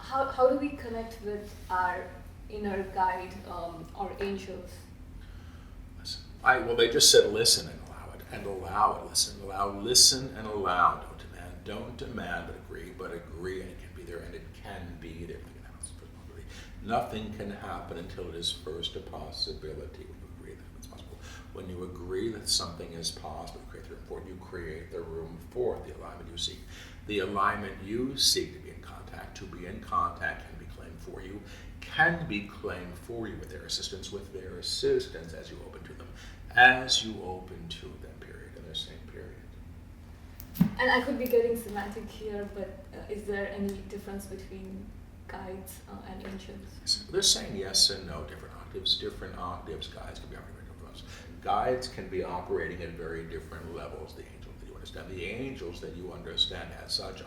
how do we connect with our inner guide or angels? Well, they just said listen and allow it, and allow it. Listen and allow. Don't demand, but agree, and it can be there, and it can be there. Nothing can happen until it is first a possibility. When you agree that it's possible, when you agree that something is possible, you create the room for the alignment you seek. The alignment you seek to be in contact can be claimed for you, with their assistance, as you open to them, period, in the same period. And I could be getting semantic here, but is there any difference between guides and angels? They're saying yes and no, different octaves, guides can be operating at different levels. Guides can be operating at very different levels. The angels that you understand as such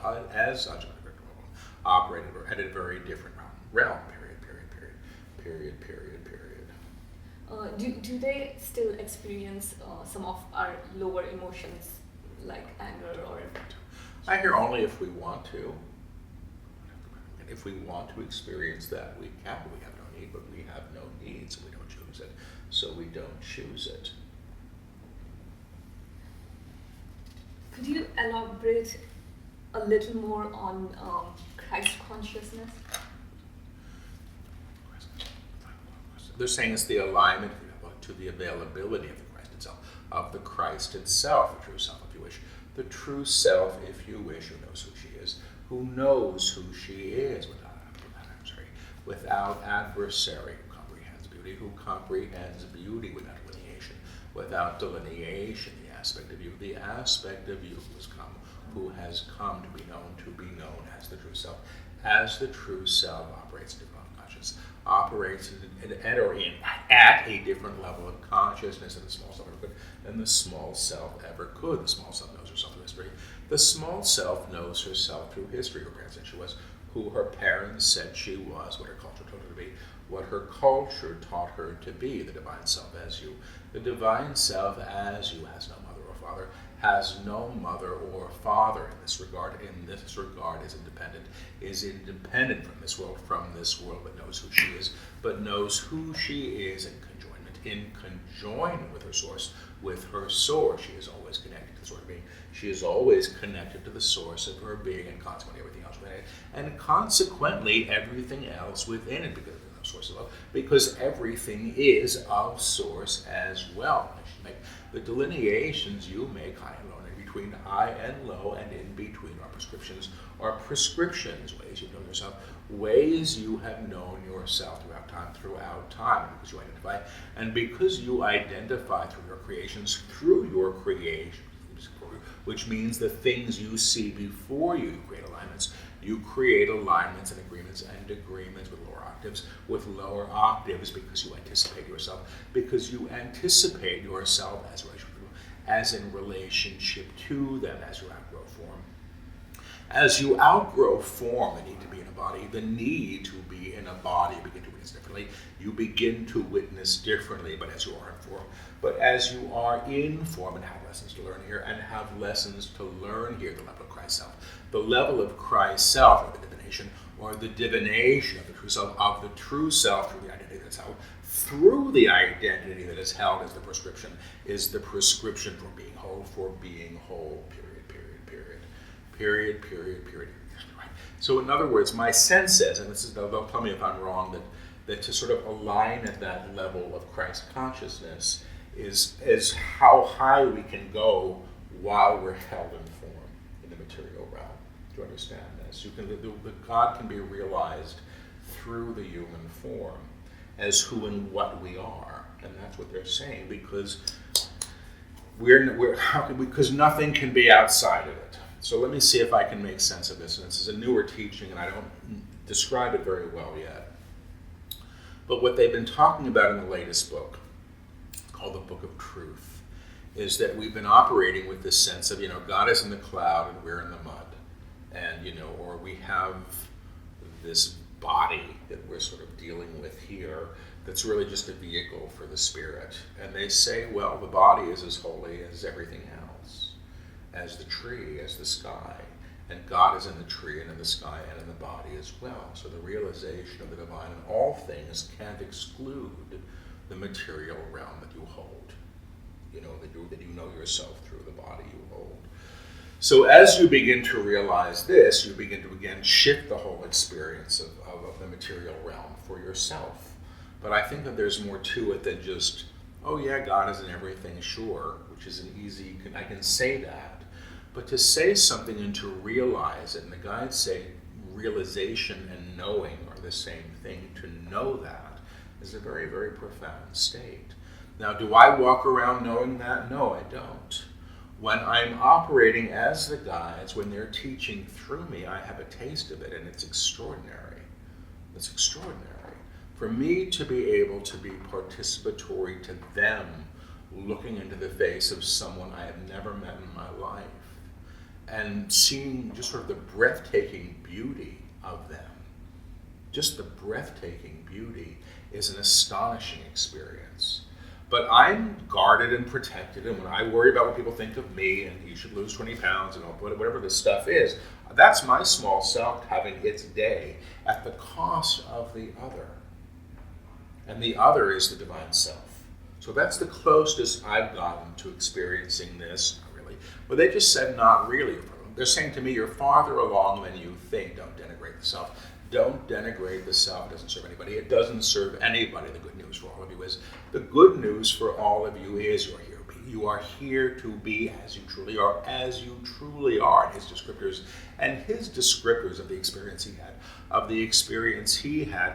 operating at a very different realm, period. Do they still experience some of our lower emotions, like anger or... I hear only if we want to. And if we want to experience that, we can. We have no need, but we have no need, so we don't choose it. Could you elaborate a little more on Christ consciousness? They're saying it's the alignment to the availability of the Christ itself, the true self, if you wish. The true self, if you wish, who knows who she is without adversary, who comprehends beauty without delineation, the aspect of you who has come to be known as the true self. As the true self operates at a different level of consciousness than the small self ever could. The small self knows herself through history. The small self knows herself through history. Her parents said she was who her parents said she was, what her culture told her to be, what her culture taught her to be, the divine self as you. The divine self as you has no mother or father, in this regard, is independent from this world, but knows who she is in conjoinment with her source. She is always connected to the source of being. She is always connected to the source of her being, and consequently everything else within it, because everything is of source as well. The delineations you make high and low, and between high and low, and in between are prescriptions, ways you know yourself, ways you have known yourself throughout time, because you identify through your creations, which means the things you see before you create alignments. You create alignments and agreements with lower octaves because you anticipate yourself as in relationship to them as you outgrow form. As you outgrow form, the need to be in a body, you begin to witness differently. You begin to witness differently, but as you are in form. But as you are in form and have lessons to learn here, the level of Christ self. The level of Christ self, or the divination of the true self, through the identity that's held, through the identity that is held as the prescription for being whole, period. So in other words, my sense is, and they'll tell me if I'm wrong, that to sort of align at that level of Christ consciousness is how high we can go while we're held in form in the material realm. Do you understand this? God can be realized through the human form as who and what we are, and that's what they're saying, because because nothing can be outside of it. So let me see if I can make sense of this. And this is a newer teaching, and I don't describe it very well yet. But what they've been talking about in the latest book, called the Book of Truth, is that we've been operating with this sense of, God is in the cloud and we're in the mud. And, or we have this body that we're sort of dealing with here that's really just a vehicle for the spirit. And they say, well, the body is as holy as everything else, as the tree, as the sky. And God is in the tree and in the sky and in the body as well. So the realization of the divine in all things can't exclude the material realm that you hold. That you know yourself through the body you hold. So as you begin to realize this, you begin to again shift the whole experience of the material realm for yourself. But I think that there's more to it than just, oh yeah, God is in everything, sure, which is an easy, I can say that. But to say something and to realize it, and the guides say realization and knowing are the same thing, to know that is a very, very profound state. Now, do I walk around knowing that? No, I don't. When I'm operating as the guides, when they're teaching through me, I have a taste of it, and it's extraordinary. It's extraordinary. For me to be able to be participatory to them, looking into the face of someone I have never met in my life, and seeing just sort of the breathtaking beauty of them, just the breathtaking beauty is an astonishing experience. But I'm guarded and protected, and when I worry about what people think of me, and you should lose 20 pounds, and whatever this stuff is, that's my small self having its day at the cost of the other. And the other is the divine self. So that's the closest I've gotten to experiencing this, not really. But they just said not really. They're saying to me, you're farther along than you think. Don't denigrate the self. Don't denigrate the self. It doesn't serve anybody. It doesn't serve anybody. The good news for all of you is, the good news for all of you is you're here. You are here to be as you truly are, as you truly are. And his descriptors of the experience he had,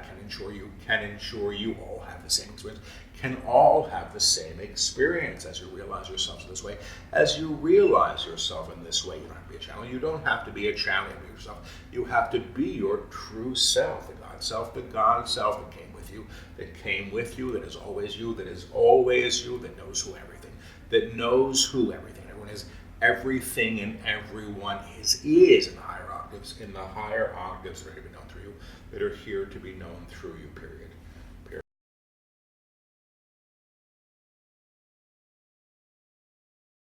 can ensure you all have the same experience, can all have the same experience as you realize yourselves in this way. As you realize yourself in this way, you don't have to be a channel. You don't have to be a channel of yourself. You have to be your true self, the God self that came with you, that is always you, that knows who everything, Everyone is everything, and everyone is in the higher octaves, that are to be known through you, that are here to be known through you, period.